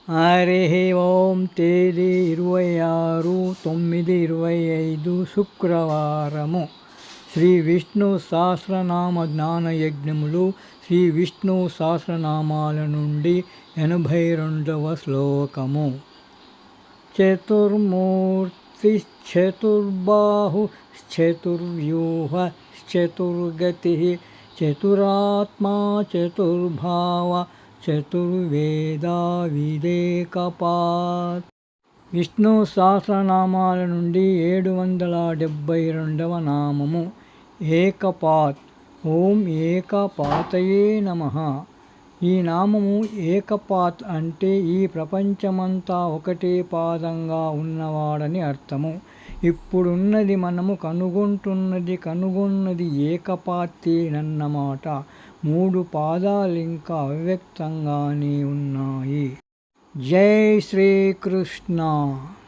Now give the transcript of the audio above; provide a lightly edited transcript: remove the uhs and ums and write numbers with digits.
హరి ఓం తేదీ 26/9/25 శుక్రవారము. శ్రీ విష్ణు సహస్రనామ జ్ఞాన యజ్ఞములు. శ్రీ విష్ణు సహస్రనామాల నుండి 82వ శ్లోకము. చతుర్మూర్తి చతుర్బాహు చతుర్వ్యూహ చతుర్గతి చతురాత్మా చతుర్భావ చతుర్వేదా విదేకపాత్. విష్ణు సహస్రనామాల నుండి 772వ నామము. ఏకపాత్. ఓం ఏకపాతయే నమః. ఈ నామము ఏకపాత్ అంటే ఈ ప్రపంచమంతా ఒకటే పాదంగా ఉన్నవాడని అర్థము. ఇప్పుడున్నది మనము కనుగొన్నది ఏకపాత్తేనన్నమాట. 3 పాదాలింకా అవ్యక్తంగానే ఉన్నాయి. జై శ్రీకృష్ణ.